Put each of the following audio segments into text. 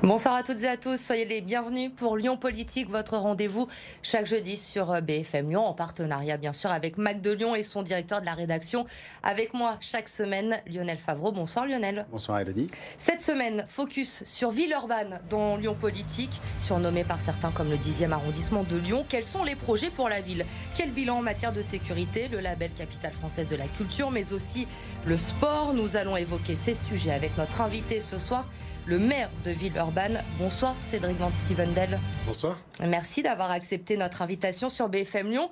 Bonsoir à toutes et à tous, soyez les bienvenus pour Lyon Politique, votre rendez-vous chaque jeudi sur BFM Lyon, en partenariat bien sûr avec Mac de Lyon et son directeur de la rédaction. Avec moi chaque semaine, Lionel Favreau. Bonsoir Lionel. Bonsoir Elodie. Cette semaine, focus sur Villeurbanne dans Lyon Politique, surnommé par certains comme le 10e arrondissement de Lyon. Quels sont les projets pour la ville? Quel bilan en matière de sécurité? Le label Capitale française de la culture, mais aussi le sport. Nous allons évoquer ces sujets avec notre invité ce soir, le maire de Villeurbanne. Bonsoir Cédric Van Stevendel. Bonsoir. Merci d'avoir accepté notre invitation sur BFM Lyon.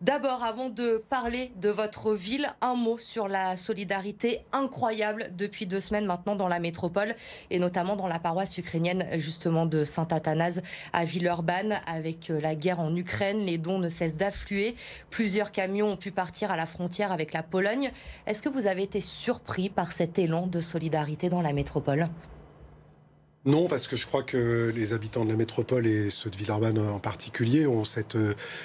D'abord, avant de parler de votre ville, un mot sur la solidarité incroyable depuis 2 semaines maintenant dans la métropole et notamment dans la paroisse ukrainienne justement de Saint-Athanase à Villeurbanne. Avec la guerre en Ukraine, les dons ne cessent d'affluer. Plusieurs camions ont pu partir à la frontière avec la Pologne. Est-ce que vous avez été surpris par cet élan de solidarité dans la métropole ? Non, parce que je crois que les habitants de la métropole et ceux de Villeurbanne en particulier ont cette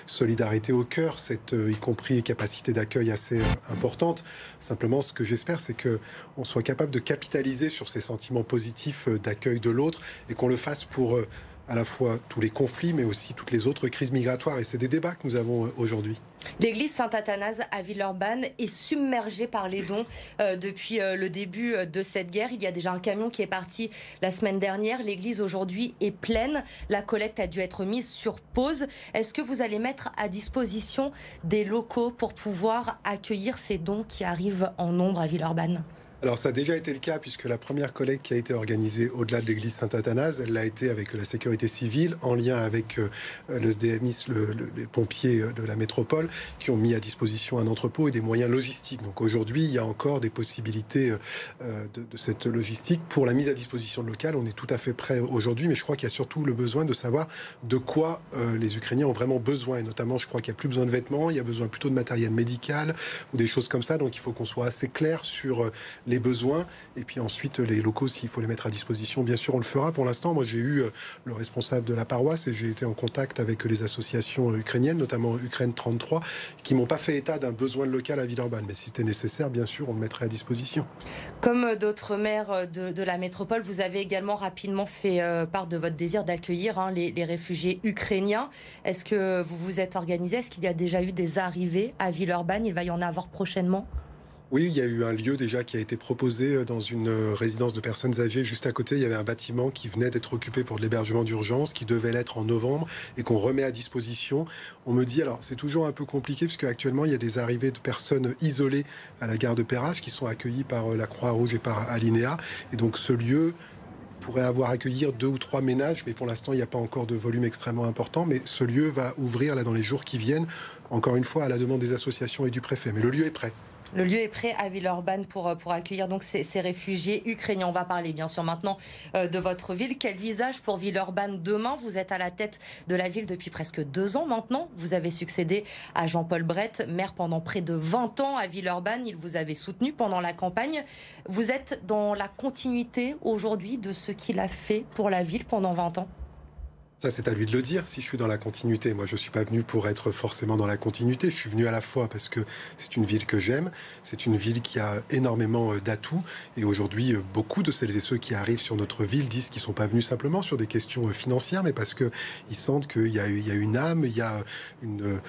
solidarité au cœur, cette y compris capacité d'accueil assez importante. Simplement, ce que j'espère, c'est qu'on soit capable de capitaliser sur ces sentiments positifs d'accueil de l'autre et qu'on le fasse pour à la fois tous les conflits, mais aussi toutes les autres crises migratoires. Et c'est des débats que nous avons aujourd'hui. L'église Saint-Athanase à Villeurbanne est submergée par les dons depuis le début de cette guerre. Il y a déjà un camion qui est parti la semaine dernière. L'église aujourd'hui est pleine. La collecte a dû être mise sur pause. Est-ce que vous allez mettre à disposition des locaux pour pouvoir accueillir ces dons qui arrivent en nombre à Villeurbanne ? Alors ça a déjà été le cas puisque la première collecte qui a été organisée au-delà de l'église Saint-Athanase, elle l'a été avec la sécurité civile en lien avec le SDMIS, les pompiers de la métropole qui ont mis à disposition un entrepôt et des moyens logistiques. Donc aujourd'hui, il y a encore des possibilités de cette logistique. Pour la mise à disposition de local, on est tout à fait prêt aujourd'hui, mais je crois qu'il y a surtout le besoin de savoir de quoi les Ukrainiens ont vraiment besoin. Et notamment, je crois qu'il n'y a plus besoin de vêtements, il y a besoin plutôt de matériel médical ou des choses comme ça. Donc il faut qu'on soit assez clair sur les besoins, et puis ensuite les locaux, s'il faut les mettre à disposition, bien sûr on le fera. Pour l'instant, moi j'ai eu le responsable de la paroisse et j'ai été en contact avec les associations ukrainiennes, notamment Ukraine 33, qui m'ont pas fait état d'un besoin de local à Villeurbanne, mais si c'était nécessaire, bien sûr on le mettrait à disposition. Comme d'autres maires de la métropole, vous avez également rapidement fait part de votre désir d'accueillir les réfugiés ukrainiens. Est-ce que vous vous êtes organisé? Est-ce qu'il y a déjà eu des arrivées à Villeurbanne? Il va y en avoir prochainement? Oui, il y a eu un lieu déjà qui a été proposé dans une résidence de personnes âgées. Juste à côté, il y avait un bâtiment qui venait d'être occupé pour de l'hébergement d'urgence, qui devait l'être en novembre et qu'on remet à disposition. On me dit, alors c'est toujours un peu compliqué parce qu'actuellement, il y a des arrivées de personnes isolées à la gare de Perrache qui sont accueillies par la Croix-Rouge et par Alinéa. Et donc ce lieu pourrait accueillir 2 ou 3 ménages, mais pour l'instant, il n'y a pas encore de volume extrêmement important. Mais ce lieu va ouvrir là dans les jours qui viennent, encore une fois à la demande des associations et du préfet. Mais le lieu est prêt. Le lieu est prêt à Villeurbanne pour accueillir donc ces réfugiés ukrainiens. On va parler bien sûr maintenant de votre ville. Quel visage pour Villeurbanne demain? Vous êtes à la tête de la ville depuis presque 2 ans maintenant. Vous avez succédé à Jean-Paul Brett, maire pendant près de 20 ans à Villeurbanne. Il vous avait soutenu pendant la campagne. Vous êtes dans la continuité aujourd'hui de ce qu'il a fait pour la ville pendant 20 ans? Ça, c'est à lui de le dire, si je suis dans la continuité. Moi, je ne suis pas venu pour être forcément dans la continuité. Je suis venu à la fois parce que c'est une ville que j'aime, c'est une ville qui a énormément d'atouts. Et aujourd'hui, beaucoup de celles et ceux qui arrivent sur notre ville disent qu'ils ne sont pas venus simplement sur des questions financières, mais parce qu'ils sentent qu'il y a une âme, il y a une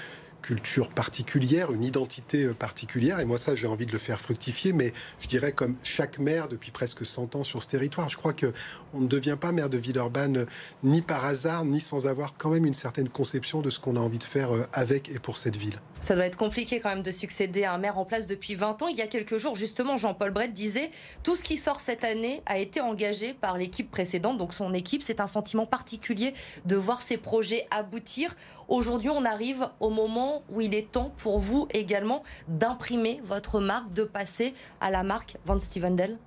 culture particulière, une identité particulière. Et moi, ça, j'ai envie de le faire fructifier. Mais je dirais comme chaque maire depuis presque 100 ans sur ce territoire. Je crois qu'on ne devient pas maire de Villeurbanne ni par hasard, ni sans avoir quand même une certaine conception de ce qu'on a envie de faire avec et pour cette ville. Ça doit être compliqué quand même de succéder à un maire en place depuis 20 ans. Il y a quelques jours, justement, Jean-Paul Brett disait « Tout ce qui sort cette année a été engagé par l'équipe précédente, donc son équipe. C'est un sentiment particulier de voir ces projets aboutir. » Aujourd'hui, on arrive au moment où il est temps pour vous également d'imprimer votre marque, de passer à la marque Van Stevendel.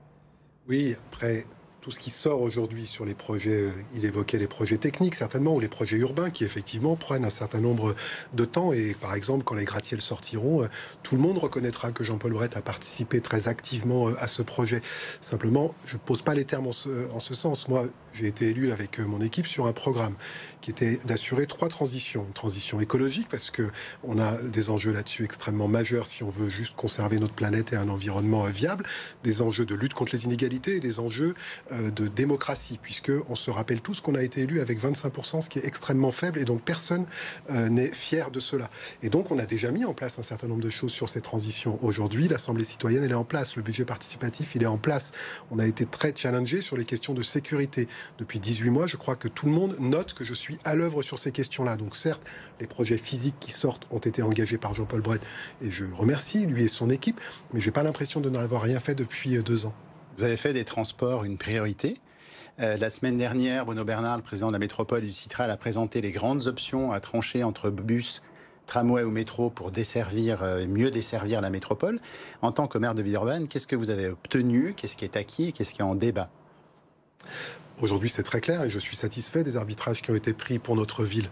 Oui, après tout ce qui sort aujourd'hui sur les projets, il évoquait les projets techniques certainement, ou les projets urbains qui effectivement prennent un certain nombre de temps. Et par exemple, quand les gratte-ciels sortiront, tout le monde reconnaîtra que Jean-Paul Brett a participé très activement à ce projet. Simplement, je ne pose pas les termes en ce sens. Moi, j'ai été élu avec mon équipe sur un programme qui était d'assurer 3 transitions. Une transition écologique, parce qu'on a des enjeux là-dessus extrêmement majeurs si on veut juste conserver notre planète et un environnement viable, des enjeux de lutte contre les inégalités et des enjeux de démocratie, puisqu'on se rappelle tous qu'on a été élu avec 25%, ce qui est extrêmement faible, et donc personne n'est fier de cela. Et donc on a déjà mis en place un certain nombre de choses sur ces transitions. Aujourd'hui, l'Assemblée citoyenne, elle est en place, le budget participatif, il est en place. On a été très challengé sur les questions de sécurité. Depuis 18 mois, je crois que tout le monde note que je suis à l'œuvre sur ces questions-là. Donc certes, les projets physiques qui sortent ont été engagés par Jean-Paul Brett, et je remercie lui et son équipe, mais j'ai pas l'impression de n'avoir rien fait depuis 2 ans. Vous avez fait des transports une priorité. La semaine dernière, Bruno Bernard, le président de la métropole du Citral, a présenté les grandes options à trancher entre bus, tramway ou métro pour mieux desservir la métropole. En tant que maire de Villeurbanne, qu'est-ce que vous avez obtenu? Qu'est-ce qui est acquis? Qu'est-ce qui est en débat? Aujourd'hui, c'est très clair et je suis satisfait des arbitrages qui ont été pris pour notre ville.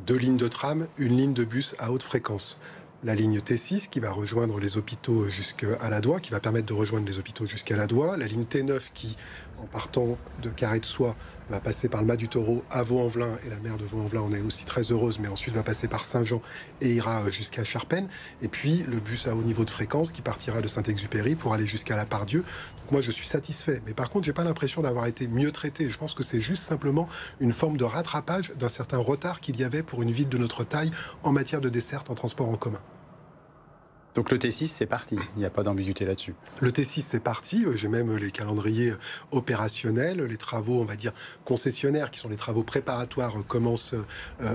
2 lignes de tram, 1 ligne de bus à haute fréquence. La ligne T6 qui va rejoindre les hôpitaux jusqu'à la Doua, qui va permettre de rejoindre les hôpitaux jusqu'à la Doua. La ligne T9 qui, en partant de Carré-de-Soie, va passer par le Mas du Taureau à Vaux-en-Velin. Et la maire de Vaux-en-Velin en est aussi très heureuse, mais ensuite va passer par Saint-Jean et ira jusqu'à Charpennes. Et puis le bus à haut niveau de fréquence qui partira de Saint-Exupéry pour aller jusqu'à la Part-Dieu. Donc moi, je suis satisfait. Mais par contre, j'ai pas l'impression d'avoir été mieux traité. Je pense que c'est juste simplement une forme de rattrapage d'un certain retard qu'il y avait pour une ville de notre taille en matière de desserte en transport en commun. Donc le T6, c'est parti. Il n'y a pas d'ambiguïté là-dessus. Le T6, c'est parti. J'ai même les calendriers opérationnels. Les travaux, on va dire, concessionnaires, qui sont les travaux préparatoires, commencent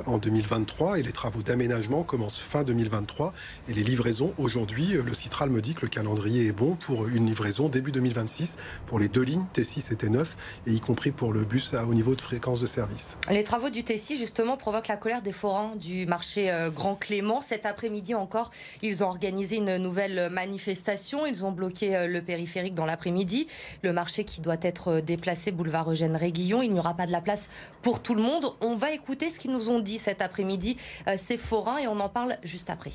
en 2023. Et les travaux d'aménagement commencent fin 2023. Et les livraisons, aujourd'hui, le Citral me dit que le calendrier est bon pour une livraison début 2026 pour les 2 lignes, T6 et T9, et y compris pour le bus à haut niveau de fréquence de service. Les travaux du T6, justement, provoquent la colère des forains du marché Grand Clément. Cet après-midi encore, ils ont organisé une nouvelle manifestation. Ils ont bloqué le périphérique dans l'après-midi. Le marché qui doit être déplacé boulevard Eugène Réguillon. Il n'y aura pas de la place pour tout le monde. On va écouter ce qu'ils nous ont dit cet après-midi, ces forains, et on en parle juste après.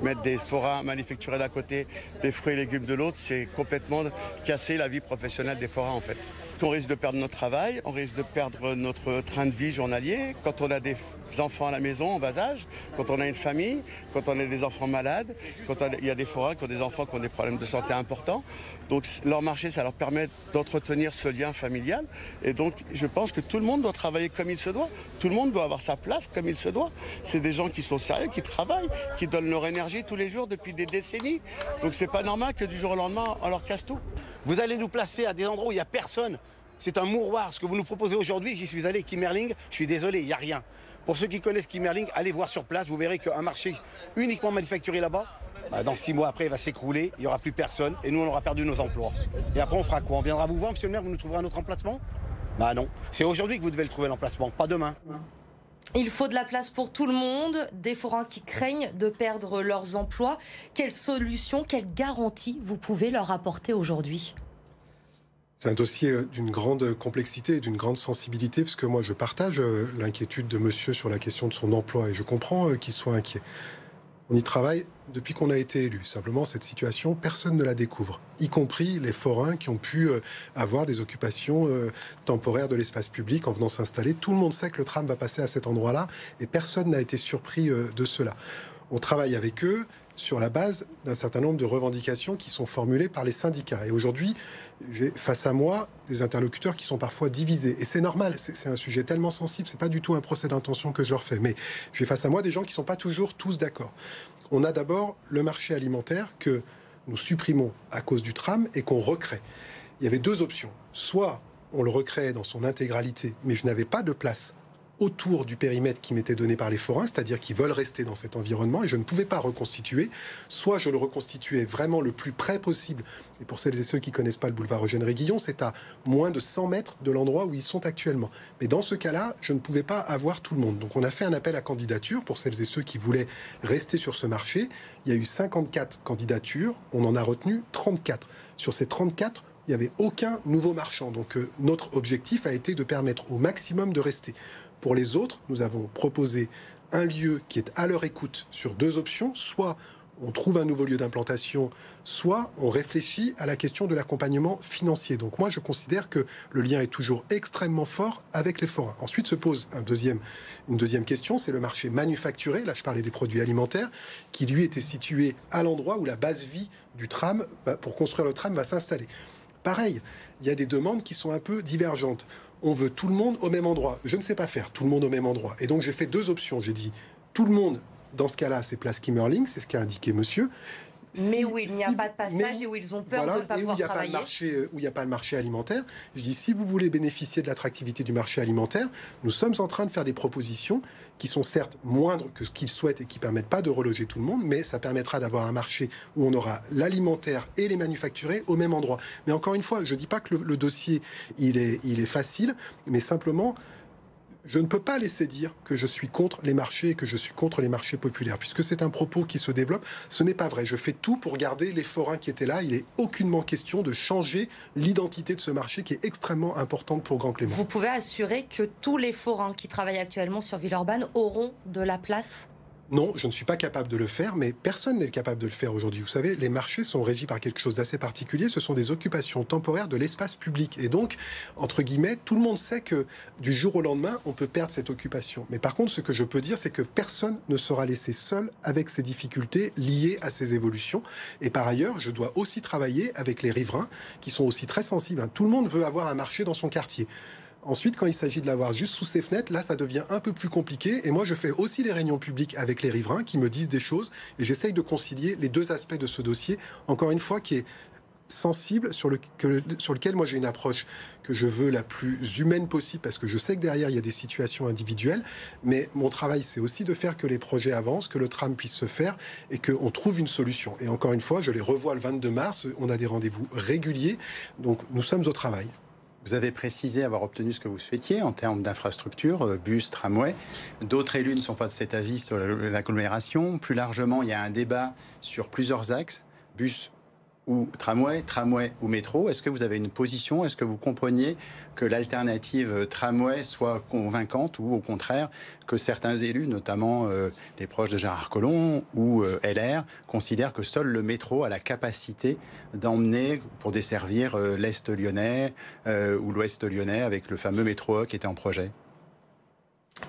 Mettre des forains manufacturés d'un côté, des fruits et légumes de l'autre, c'est complètement casser la vie professionnelle des forains en fait. On risque de perdre notre travail, on risque de perdre notre train de vie journalier. Quand on a des enfants à la maison en bas âge, quand on a une famille, quand on a des enfants malades, il y a des forains qui ont des enfants qui ont des problèmes de santé importants. Donc leur marché, ça leur permet d'entretenir ce lien familial. Et donc je pense que tout le monde doit travailler comme il se doit. Tout le monde doit avoir sa place comme il se doit. C'est des gens qui sont sérieux, qui travaillent, qui donnent leur énergie tous les jours depuis des décennies. Donc c'est pas normal que du jour au lendemain, on leur casse tout. Vous allez nous placer à des endroits où il n'y a personne. C'est un mouroir. Ce que vous nous proposez aujourd'hui, j'y suis allé, Kimmerling, je suis désolé, il n'y a rien. Pour ceux qui connaissent Kimmerling, allez voir sur place, vous verrez qu'un marché uniquement manufacturé là-bas, dans 6 mois après, il va s'écrouler, il n'y aura plus personne, et nous, on aura perdu nos emplois. Et après, on fera quoi? On viendra vous voir, monsieur le maire, vous nous trouverez un autre emplacement? Bah non, c'est aujourd'hui que vous devez le trouver, l'emplacement, pas demain. Il faut de la place pour tout le monde, des forains qui craignent de perdre leurs emplois. Quelle solution, quelle garantie vous pouvez leur apporter aujourd'hui ? C'est un dossier d'une grande complexité et d'une grande sensibilité, parce que moi je partage l'inquiétude de monsieur sur la question de son emploi et je comprends qu'il soit inquiet. On y travaille depuis qu'on a été élu. Simplement, cette situation, personne ne la découvre, y compris les forains qui ont pu avoir des occupations temporaires de l'espace public en venant s'installer. Tout le monde sait que le tram va passer à cet endroit-là et personne n'a été surpris de cela. On travaille avec eux sur la base d'un certain nombre de revendications qui sont formulées par les syndicats. Et aujourd'hui, j'ai face à moi des interlocuteurs qui sont parfois divisés. Et c'est normal, c'est un sujet tellement sensible, c'est pas du tout un procès d'intention que je leur fais. Mais j'ai face à moi des gens qui sont pas toujours tous d'accord. On a d'abord le marché alimentaire que nous supprimons à cause du tram et qu'on recrée. Il y avait 2 options. Soit on le recrée dans son intégralité, mais je n'avais pas de place autour du périmètre qui m'était donné par les forains, c'est-à-dire qu'ils veulent rester dans cet environnement et je ne pouvais pas reconstituer. Soit je le reconstituais vraiment le plus près possible. Et pour celles et ceux qui ne connaissent pas le boulevard Eugène Réguillon, c'est à moins de 100 mètres de l'endroit où ils sont actuellement. Mais dans ce cas-là, je ne pouvais pas avoir tout le monde. Donc on a fait un appel à candidature pour celles et ceux qui voulaient rester sur ce marché. Il y a eu 54 candidatures, on en a retenu 34. Sur ces 34, il n'y avait aucun nouveau marchand. Donc notre objectif a été de permettre au maximum de rester. Pour les autres, nous avons proposé un lieu qui est à leur écoute sur 2 options. Soit on trouve un nouveau lieu d'implantation, soit on réfléchit à la question de l'accompagnement financier. Donc moi, je considère que le lien est toujours extrêmement fort avec les forains. Ensuite se pose une deuxième question, c'est le marché manufacturé. Là, je parlais des produits alimentaires, qui lui était situé à l'endroit où la base vie du tram, pour construire le tram, va s'installer. pareil, il y a des demandes qui sont un peu divergentes. On veut tout le monde au même endroit. Je ne sais pas faire tout le monde au même endroit. Et donc j'ai fait 2 options. J'ai dit tout le monde, dans ce cas-là, c'est place Kimmerling, c'est ce qu'a indiqué monsieur. Mais où il n'y a pas de passage et où ils ont peur de ne pas pouvoir travailler. Où il n'y a pas le marché alimentaire. Je dis, si vous voulez bénéficier de l'attractivité du marché alimentaire, nous sommes en train de faire des propositions qui sont certes moindres que ce qu'ils souhaitent et qui ne permettent pas de reloger tout le monde, mais ça permettra d'avoir un marché où on aura l'alimentaire et les manufacturés au même endroit. Mais encore une fois, je ne dis pas que le dossier, il est facile, mais simplement... Je ne peux pas laisser dire que je suis contre les marchés et que je suis contre les marchés populaires, puisque c'est un propos qui se développe. Ce n'est pas vrai. Je fais tout pour garder les forains qui étaient là. Il n'est aucunement question de changer l'identité de ce marché qui est extrêmement importante pour Grand Clément. Vous pouvez assurer que tous les forains qui travaillent actuellement sur Villeurbanne auront de la place ? Non, je ne suis pas capable de le faire, mais personne n'est capable de le faire aujourd'hui. Vous savez, les marchés sont régis par quelque chose d'assez particulier. Ce sont des occupations temporaires de l'espace public. Et donc, entre guillemets, tout le monde sait que du jour au lendemain, on peut perdre cette occupation. Mais par contre, ce que je peux dire, c'est que personne ne sera laissé seul avec ces difficultés liées à ces évolutions. Et par ailleurs, je dois aussi travailler avec les riverains, qui sont aussi très sensibles. Tout le monde veut avoir un marché dans son quartier. Ensuite, quand il s'agit de l'avoir juste sous ses fenêtres, là, ça devient un peu plus compliqué. Et moi, je fais aussi les réunions publiques avec les riverains qui me disent des choses. Et j'essaye de concilier les 2 aspects de ce dossier, encore une fois, qui est sensible, sur lequel moi j'ai une approche que je veux la plus humaine possible, parce que je sais que derrière, il y a des situations individuelles. Mais mon travail, c'est aussi de faire que les projets avancent, que le tram puisse se faire et qu'on trouve une solution. Et encore une fois, je les revois le 22 mars. On a des rendez-vous réguliers. Donc, nous sommes au travail. Vous avez précisé avoir obtenu ce que vous souhaitiez en termes d'infrastructures, bus, tramway. D'autres élus ne sont pas de cet avis sur l'agglomération. Plus largement, il y a un débat sur plusieurs axes, bus ou tramway, tramway ou métro. Est-ce que vous avez une position? Est-ce que vous compreniez que l'alternative tramway soit convaincante ou au contraire que certains élus, notamment les proches de Gérard Collomb ou LR, considèrent que seul le métro a la capacité d'emmener pour desservir l'Est lyonnais ou l'Ouest lyonnais avec le fameux métro qui était en projet?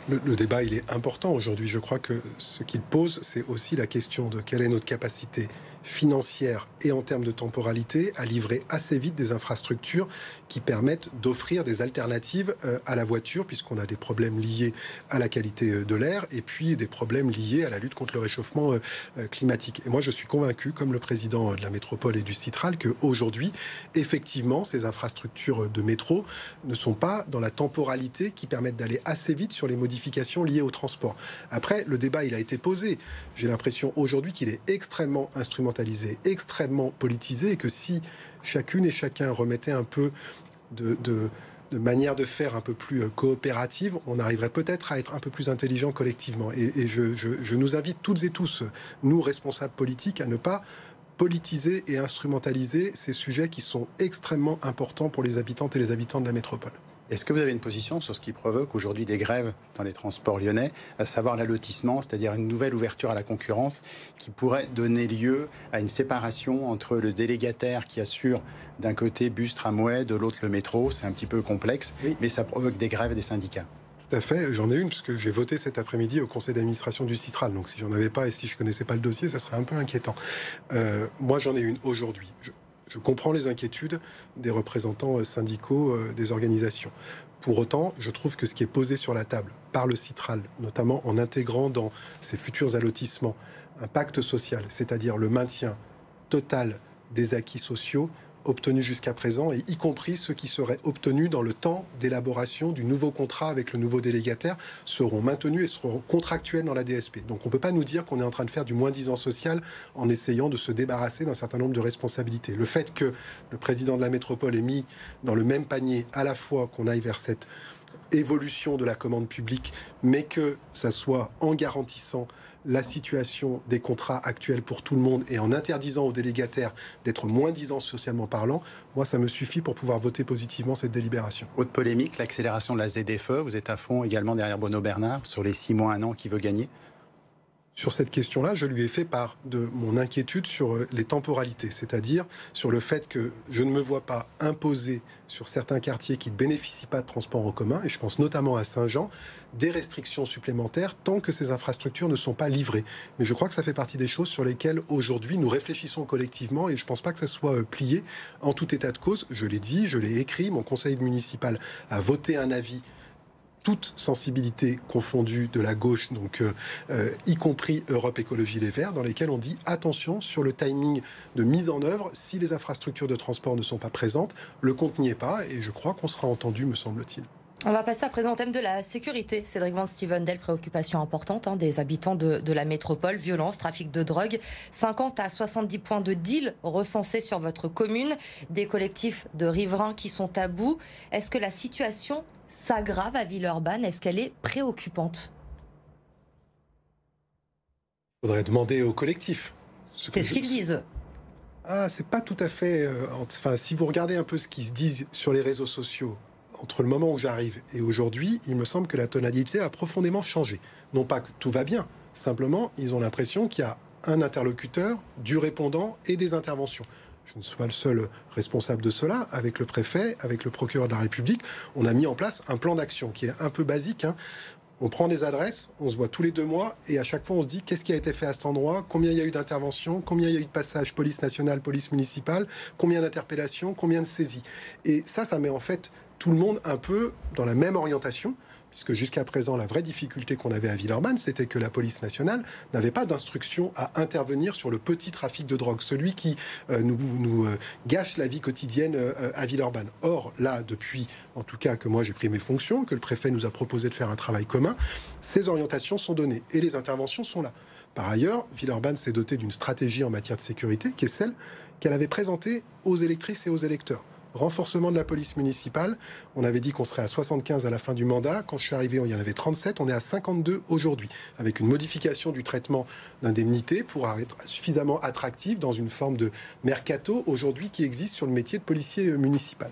Le débat, il est important aujourd'hui. Je crois que ce qu'il pose, c'est aussi la question de quelle est notre capacité financière et en termes de temporalité à livrer assez vite des infrastructures qui permettent d'offrir des alternatives à la voiture, puisqu'on a des problèmes liés à la qualité de l'air et puis des problèmes liés à la lutte contre le réchauffement climatique. Et moi, je suis convaincu, comme le président de la métropole et du Citral, qu'aujourd'hui, effectivement, ces infrastructures de métro ne sont pas dans la temporalité qui permettent d'aller assez vite sur les modifications liées au transport. Après, le débat, il a été posé. J'ai l'impression aujourd'hui qu'il est extrêmement instrumentalisé, extrêmement politisé, et que si chacune et chacun remettait un peu de manière de faire un peu plus coopérative, on arriverait peut-être à être un peu plus intelligent collectivement. Et je nous invite toutes et tous, nous responsables politiques, à ne pas politiser et instrumentaliser ces sujets qui sont extrêmement importants pour les habitantes et les habitants de la métropole. Est-ce que vous avez une position sur ce qui provoque aujourd'hui des grèves dans les transports lyonnais, à savoir l'allotissement, c'est-à-dire une nouvelle ouverture à la concurrence qui pourrait donner lieu à une séparation entre le délégataire qui assure d'un côté bus, tramway, de l'autre le métro? C'est un petit peu complexe, oui, mais ça provoque des grèves des syndicats. Tout à fait, j'en ai une, parce que j'ai voté cet après-midi au conseil d'administration du Citral. Donc si j'en avais pas et si je connaissais pas le dossier, ça serait un peu inquiétant. Moi, j'en ai une aujourd'hui. Je comprends les inquiétudes des représentants syndicaux des organisations. Pour autant, je trouve que ce qui est posé sur la table par le Citral, notamment en intégrant dans ces futurs allotissements un pacte social, c'est-à-dire le maintien total des acquis sociaux obtenus jusqu'à présent, et y compris ceux qui seraient obtenus dans le temps d'élaboration du nouveau contrat avec le nouveau délégataire, seront maintenus et seront contractuels dans la DSP. Donc on ne peut pas nous dire qu'on est en train de faire du moins-disant social en essayant de se débarrasser d'un certain nombre de responsabilités. Le fait que le président de la métropole ait mis dans le même panier à la fois qu'on aille vers cette évolution de la commande publique, mais que ça soit en garantissant la situation des contrats actuels pour tout le monde et en interdisant aux délégataires d'être moins-disants socialement parlant, moi, ça me suffit pour pouvoir voter positivement cette délibération. Autre polémique, l'accélération de la ZFE. Vous êtes à fond également derrière Bruno Bernard sur les 6 mois, 1 an qu'il veut gagner? Sur cette question-là, je lui ai fait part de mon inquiétude sur les temporalités, c'est-à-dire sur le fait que je ne me vois pas imposer sur certains quartiers qui ne bénéficient pas de transport en commun, et je pense notamment à Saint-Jean, des restrictions supplémentaires tant que ces infrastructures ne sont pas livrées. Mais je crois que ça fait partie des choses sur lesquelles aujourd'hui nous réfléchissons collectivement et je ne pense pas que ça soit plié en tout état de cause. Je l'ai dit, je l'ai écrit, mon conseil municipal a voté un avis toute sensibilité confondue de la gauche, donc y compris Europe Écologie Les Verts, dans lesquels on dit attention sur le timing de mise en œuvre. Si les infrastructures de transport ne sont pas présentes, le compte n'y est pas, et je crois qu'on sera entendu, me semble-t-il. On va passer à présent au thème de la sécurité. Cédric Van Stevendel, préoccupation importante des habitants de la métropole. Violence, trafic de drogue, 50 à 70 points de deal recensés sur votre commune. Des collectifs de riverains qui sont à bout. Est-ce que la situation s'aggrave à Villeurbanne? Est-ce qu'elle est préoccupante? Il faudrait demander aux collectifs. C'est ce qu'ils disent. Ah, c'est pas tout à fait... enfin, si vous regardez un peu ce qu'ils se disent sur les réseaux sociaux, entre le moment où j'arrive et aujourd'hui, il me semble que la tonalité a profondément changé. Non pas que tout va bien, simplement, ils ont l'impression qu'il y a un interlocuteur, du répondant et des interventions. Je ne suis pas le seul responsable de cela. Avec le préfet, avec le procureur de la République, on a mis en place un plan d'action qui est un peu basique. On prend des adresses, on se voit tous les 2 mois et à chaque fois on se dit qu'est-ce qui a été fait à cet endroit, combien il y a eu d'interventions, combien il y a eu de passages police nationale, police municipale, combien d'interpellations, combien de saisies. Et ça met en fait tout le monde un peu dans la même orientation, puisque jusqu'à présent, la vraie difficulté qu'on avait à Villeurbanne, c'était que la police nationale n'avait pas d'instruction à intervenir sur le petit trafic de drogue, celui qui nous gâche la vie quotidienne à Villeurbanne. Or, là, depuis, en tout cas, que moi j'ai pris mes fonctions, que le préfet nous a proposé de faire un travail commun, ces orientations sont données et les interventions sont là. Par ailleurs, Villeurbanne s'est dotée d'une stratégie en matière de sécurité, qui est celle qu'elle avait présentée aux électrices et aux électeurs. Renforcement de la police municipale. On avait dit qu'on serait à 75 à la fin du mandat. Quand je suis arrivé, il y en avait 37. On est à 52 aujourd'hui, avec une modification du traitement d'indemnité pour être suffisamment attractif dans une forme de mercato aujourd'hui qui existe sur le métier de policier municipal.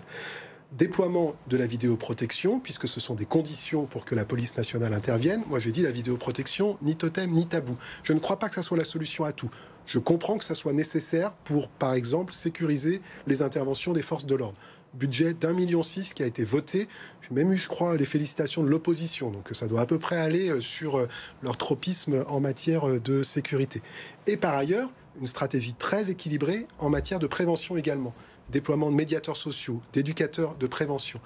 Déploiement de la vidéoprotection, puisque ce sont des conditions pour que la police nationale intervienne. Moi, j'ai dit la vidéoprotection, ni totem, ni tabou. Je ne crois pas que ça soit la solution à tout. Je comprends que ça soit nécessaire pour, par exemple, sécuriser les interventions des forces de l'ordre. Budget d'1,6 million qui a été voté. J'ai même eu, je crois, les félicitations de l'opposition. Donc ça doit à peu près aller sur leur tropisme en matière de sécurité. Et par ailleurs, une stratégie très équilibrée en matière de prévention également. Déploiement de médiateurs sociaux, d'éducateurs de prévention.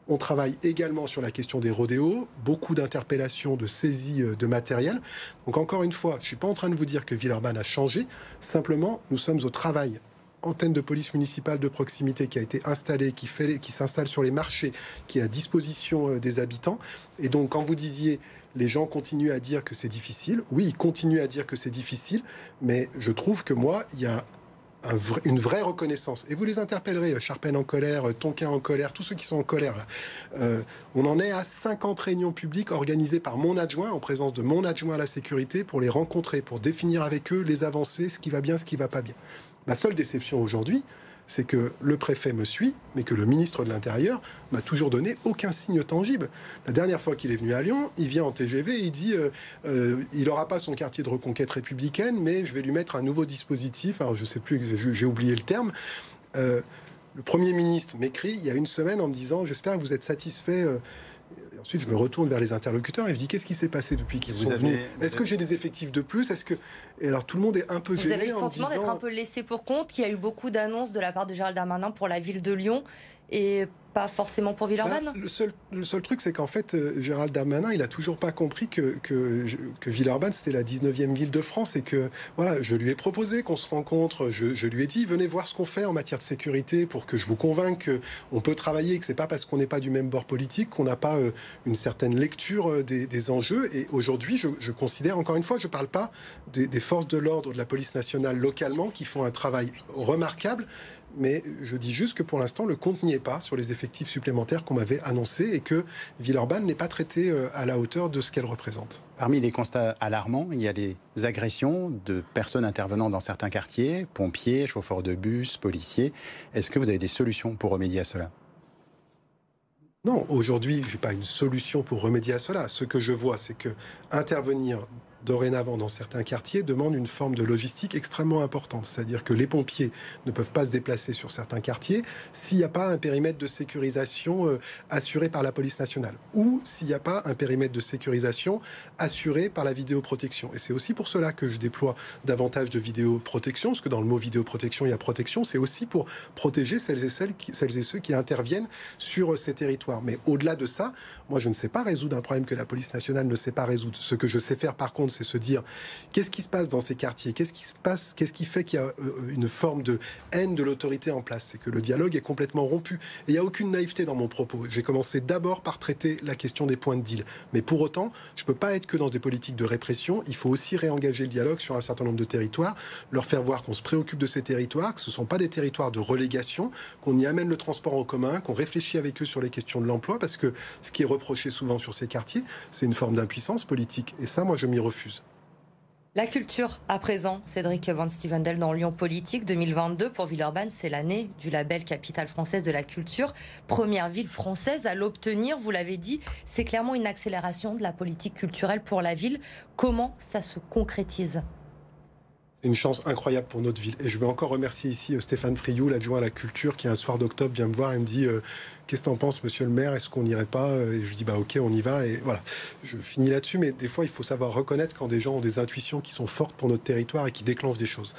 On travaille également sur la question des rodéos, beaucoup d'interpellations, de saisies de matériel. Donc encore une fois, je ne suis pas en train de vous dire que Villeurbanne a changé, simplement nous sommes au travail. Antenne de police municipale de proximité qui a été installée, qui s'installe sur les marchés, qui est à disposition des habitants. Et donc quand vous disiez les gens continuent à dire que c'est difficile, oui, ils continuent à dire que c'est difficile, mais je trouve que moi, il y a une vraie reconnaissance. Et vous les interpellerez, Charpennes en colère, Tonquin en colère, tous ceux qui sont en colère là. On en est à 50 réunions publiques organisées par mon adjoint, en présence de mon adjoint à la sécurité, pour les rencontrer, pour définir avec eux les avancées, ce qui va bien, ce qui va pas bien. Ma seule déception aujourd'hui, c'est que le préfet me suit, mais que le ministre de l'Intérieur m'a toujours donné aucun signe tangible. La dernière fois qu'il est venu à Lyon, il vient en TGV et il dit il n'aura pas son quartier de reconquête républicaine, mais je vais lui mettre un nouveau dispositif. Alors je sais plus, j'ai oublié le terme. Le Premier ministre m'écrit il y a une semaine en me disant j'espère que vous êtes satisfait. Ensuite, je me retourne vers les interlocuteurs et je dis qu'est-ce qui s'est passé depuis qu'ils sont venus? Est-ce que j'ai des effectifs de plus? Et alors tout le monde est un peu gêné. Vous avez le sentiment d'être un peu laissé pour compte? Il y a eu beaucoup d'annonces de la part de Gérald Darmanin pour la ville de Lyon et pas forcément pour Villeurbanne. Le seul truc, c'est qu'en fait, Gérald Darmanin, il a toujours pas compris que Villeurbanne, c'était la 19e ville de France et que, voilà, je lui ai proposé qu'on se rencontre, je lui ai dit, venez voir ce qu'on fait en matière de sécurité pour que je vous convainque qu'on peut travailler, que c'est pas parce qu'on n'est pas du même bord politique qu'on n'a pas une certaine lecture des enjeux. Et aujourd'hui, je considère, encore une fois, je parle pas des forces de l'ordre de la police nationale localement qui font un travail remarquable, mais je dis juste que pour l'instant, le compte n'y est pas sur les effectifs supplémentaires qu'on m'avait annoncés et que Villeurbanne n'est pas traitée à la hauteur de ce qu'elle représente. Parmi les constats alarmants, il y a des agressions de personnes intervenant dans certains quartiers, pompiers, chauffeurs de bus, policiers. Est-ce que vous avez des solutions pour remédier à cela ? Non, aujourd'hui, je n'ai pas une solution pour remédier à cela. Ce que je vois, c'est que intervenir dorénavant dans certains quartiers, demande une forme de logistique extrêmement importante. C'est-à-dire que les pompiers ne peuvent pas se déplacer sur certains quartiers s'il n'y a pas un périmètre de sécurisation assuré par la police nationale ou s'il n'y a pas un périmètre de sécurisation assuré par la vidéoprotection. Et c'est aussi pour cela que je déploie davantage de vidéoprotection, parce que dans le mot vidéoprotection, il y a protection, c'est aussi pour protéger celles et ceux qui interviennent sur ces territoires. Mais au-delà de ça, moi je ne sais pas résoudre un problème que la police nationale ne sait pas résoudre. Ce que je sais faire par contre, c'est se dire qu'est-ce qui se passe dans ces quartiers, qu'est-ce qui fait qu'il y a une forme de haine de l'autorité en place. C'est que le dialogue est complètement rompu. Et il n'y a aucune naïveté dans mon propos. J'ai commencé d'abord par traiter la question des points de deal. Mais pour autant, je ne peux pas être que dans des politiques de répression. Il faut aussi réengager le dialogue sur un certain nombre de territoires, leur faire voir qu'on se préoccupe de ces territoires, que ce ne sont pas des territoires de relégation, qu'on y amène le transport en commun, qu'on réfléchit avec eux sur les questions de l'emploi, parce que ce qui est reproché souvent sur ces quartiers, c'est une forme d'impuissance politique. Et ça, moi, je m'y refuse. La culture, à présent, Cédric Van Stevendel dans Lyon Politique 2022. Pour Villeurbanne, c'est l'année du label Capitale française de la culture. Première ville française à l'obtenir, vous l'avez dit. C'est clairement une accélération de la politique culturelle pour la ville. Comment ça se concrétise ? C'est une chance incroyable pour notre ville. Et je veux encore remercier ici Stéphane Friou, l'adjoint à la culture, qui un soir d'octobre vient me voir et me dit qu'est-ce que t'en penses, monsieur le maire, est-ce qu'on n'irait pas? Et je lui dis ok, on y va. Et voilà, je finis là-dessus, mais des fois il faut savoir reconnaître quand des gens ont des intuitions qui sont fortes pour notre territoire et qui déclenchent des choses.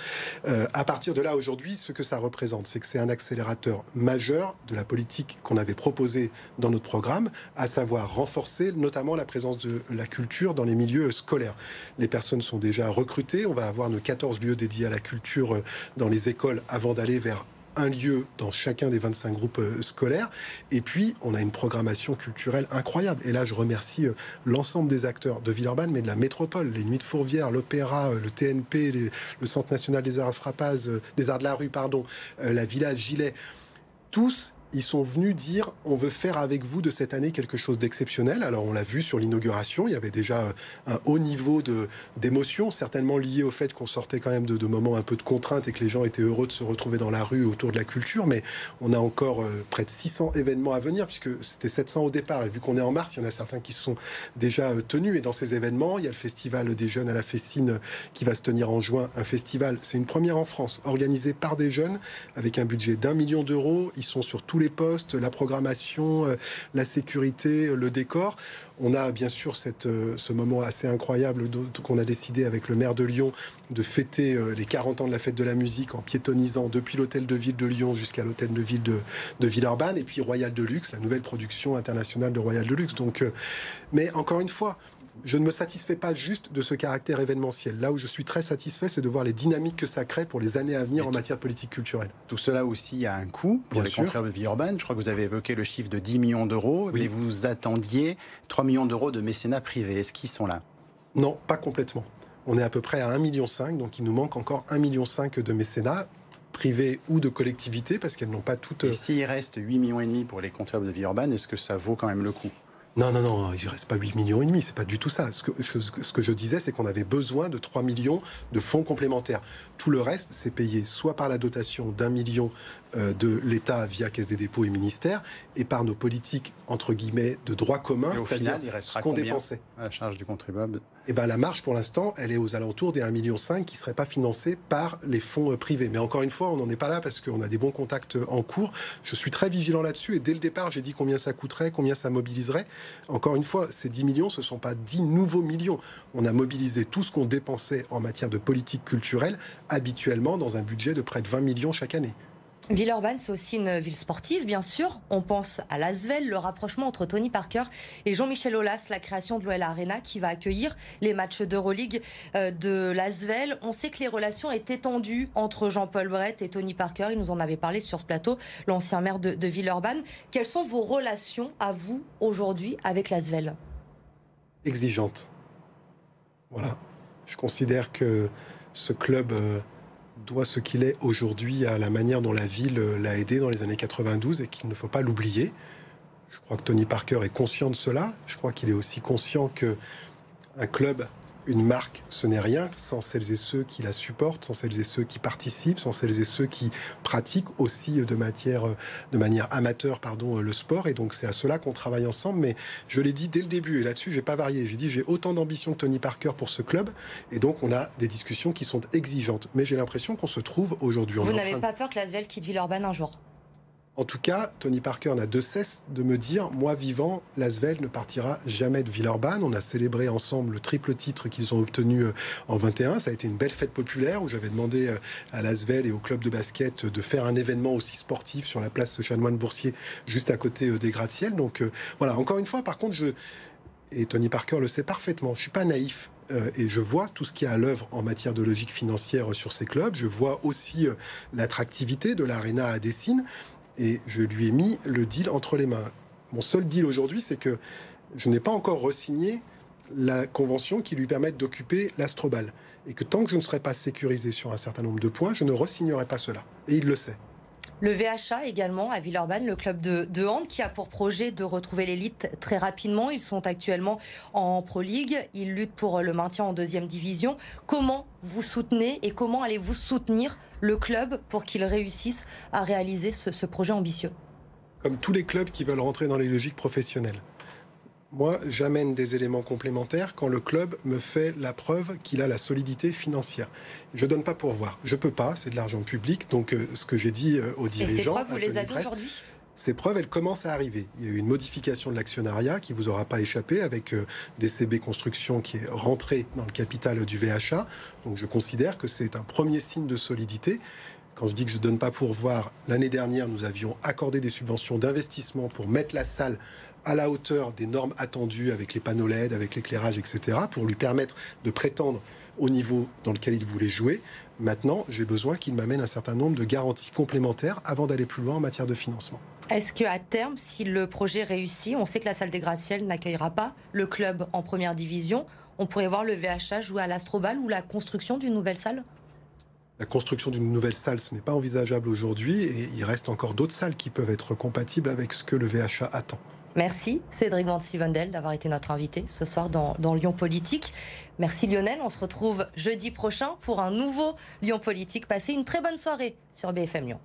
À partir de là, aujourd'hui, ce que ça représente, c'est que c'est un accélérateur majeur de la politique qu'on avait proposée dans notre programme, à savoir renforcer notamment la présence de la culture dans les milieux scolaires. Les personnes sont déjà recrutées, on va avoir nos 14 lieux dédiés à la culture dans les écoles avant d'aller vers un lieu dans chacun des 25 groupes scolaires. Et puis, on a une programmation culturelle incroyable. Et là, je remercie l'ensemble des acteurs de Villeurbanne, mais de la métropole, les Nuits de Fourvière, l'Opéra, le TNP, le Centre national des arts des arts de la rue, la Village Gilet. Tous, ils sont venus dire on veut faire avec vous de cette année quelque chose d'exceptionnel. Alors on l'a vu sur l'inauguration, il y avait déjà un haut niveau d'émotion, certainement lié au fait qu'on sortait quand même de moments un peu de contraintes et que les gens étaient heureux de se retrouver dans la rue autour de la culture. Mais on a encore près de 600 événements à venir, puisque c'était 700 au départ. Et vu qu'on est en mars, il y en a certains qui sont déjà tenus. Et dans ces événements, il y a le Festival des jeunes à la Fessine qui va se tenir en juin. Un festival, c'est une première en France, organisé par des jeunes avec un budget d'1 million d'euros. Ils sont sur tous les postes, la programmation, la sécurité, le décor. On a bien sûr ce moment assez incroyable qu'on a décidé avec le maire de Lyon de fêter les 40 ans de la fête de la musique en piétonnisant depuis l'hôtel de ville de Lyon jusqu'à l'hôtel de ville de Villeurbanne, et puis Royal Deluxe, la nouvelle production internationale de Royal Deluxe. Donc, mais encore une fois, je ne me satisfais pas juste de ce caractère événementiel. Là où je suis très satisfait, c'est de voir les dynamiques que ça crée pour les années à venir en matière de politique culturelle. Tout cela aussi a un coût pour les contrées de Villeurbanne. Je crois que vous avez évoqué le chiffre de 10 millions d'euros, oui. Mais vous attendiez 3 millions d'euros de mécénat privé. Est-ce qu'ils sont là? Non, pas complètement. On est à peu près à 1,5 million, donc il nous manque encore 1,5 million de mécénat, privés ou de collectivités, parce qu'elles n'ont pas toutes... Et s'il reste 8,5 millions pour les contrées de Villeurbanne, est-ce que ça vaut quand même le coup? Non, il ne reste pas 8,5 millions, c'est pas du tout ça. Ce que je disais, c'est qu'on avait besoin de 3 millions de fonds complémentaires. Tout le reste, c'est payé soit par la dotation d'1 million de l'État via Caisse des dépôts et ministère, et par nos politiques, entre guillemets, de droit commun, c'est-à-dire ce qu'on dépensait. À la charge du contribuable? Eh ben, la marge, pour l'instant, elle est aux alentours des 1,5 million qui ne seraient pas financés par les fonds privés. Mais encore une fois, on n'en est pas là parce qu'on a des bons contacts en cours. Je suis très vigilant là-dessus, et dès le départ, j'ai dit combien ça coûterait, combien ça mobiliserait. Encore une fois, ces 10 millions, ce ne sont pas 10 nouveaux millions. On a mobilisé tout ce qu'on dépensait en matière de politique culturelle, habituellement dans un budget de près de 20 millions chaque année. Villeurbanne, c'est aussi une ville sportive, bien sûr. On pense à l'Asvel, le rapprochement entre Tony Parker et Jean-Michel Aulas, la création de l'OL Arena qui va accueillir les matchs d'Euroleague de l'Asvel. On sait que les relations étaient tendues entre Jean-Paul Brett et Tony Parker. Il nous en avait parlé sur ce plateau, l'ancien maire de Villeurbanne. Quelles sont vos relations à vous aujourd'hui avec l'Asvel? Exigeantes. Voilà. Je considère que ce club... doit ce qu'il est aujourd'hui à la manière dont la ville l'a aidé dans les années 92 et qu'il ne faut pas l'oublier. Je crois que Tony Parker est conscient de cela. Je crois qu'il est aussi conscient qu'un club Une marque, ce n'est rien sans celles et ceux qui la supportent, sans celles et ceux qui participent, sans celles et ceux qui pratiquent aussi de manière amateur le sport. Et donc c'est à cela qu'on travaille ensemble. Mais je l'ai dit dès le début, et là-dessus, j'ai pas varié. J'ai dit j'ai autant d'ambition que Tony Parker pour ce club. Et donc on a des discussions qui sont exigeantes. Mais j'ai l'impression qu'on se trouve aujourd'hui. Vous n'avez pas peur que l'Asvel quitte Villeurbanne un jour ? En tout cas, Tony Parker n'a de cesse de me dire, moi vivant, l'Asvel ne partira jamais de Villeurbanne. On a célébré ensemble le triple titre qu'ils ont obtenu en 21. Ça a été une belle fête populaire où j'avais demandé à l'Asvel et au club de basket de faire un événement aussi sportif sur la place Chanoine-Boursier, juste à côté des gratte-ciel. Donc voilà, encore une fois, par contre, et Tony Parker le sait parfaitement, je suis pas naïf. Et je vois tout ce qui est à l'œuvre en matière de logique financière sur ces clubs. Je vois aussi l'attractivité de l'Arena à Dessines. Et je lui ai mis le deal entre les mains. Mon seul deal aujourd'hui, c'est que je n'ai pas encore re-signé la convention qui lui permette d'occuper l'Astrobal. Et que tant que je ne serai pas sécurisé sur un certain nombre de points, je ne re-signerai pas cela. Et il le sait. Le VHA également à Villeurbanne, le club de hand qui a pour projet de retrouver l'élite très rapidement. Ils sont actuellement en Pro League. Ils luttent pour le maintien en 2e division. Comment vous soutenez et comment allez-vous soutenir le club pour qu'il réussisse à réaliser ce projet ambitieux ? Comme tous les clubs qui veulent rentrer dans les logiques professionnelles. Moi, j'amène des éléments complémentaires quand le club me fait la preuve qu'il a la solidité financière. Je ne donne pas pourvoir. Je ne peux pas, c'est de l'argent public. Donc, ce que j'ai dit aux dirigeants... Et ces preuves, vous les avez aujourd'hui ? Ces preuves, elles commencent à arriver. Il y a eu une modification de l'actionnariat qui ne vous aura pas échappé avec DCB Construction qui est rentré dans le capital du VHA. Donc, je considère que c'est un premier signe de solidité. Quand je dis que je ne donne pas pourvoir, l'année dernière, nous avions accordé des subventions d'investissement pour mettre la salle à la hauteur des normes attendues avec les panneaux LED, avec l'éclairage, etc., pour lui permettre de prétendre au niveau dans lequel il voulait jouer. Maintenant, j'ai besoin qu'il m'amène un certain nombre de garanties complémentaires avant d'aller plus loin en matière de financement. Est-ce qu'à terme, si le projet réussit, on sait que la salle des gratte-ciel n'accueillera pas le club en 1re division, on pourrait voir le VHA jouer à l'Astrobal ou la construction d'une nouvelle salle ? La construction d'une nouvelle salle, ce n'est pas envisageable aujourd'hui et il reste encore d'autres salles qui peuvent être compatibles avec ce que le VHA attend. Merci Cédric Van-Sivendel d'avoir été notre invité ce soir dans Lyon Politique. Merci Lionel, on se retrouve jeudi prochain pour un nouveau Lyon Politique. Passez une très bonne soirée sur BFM Lyon.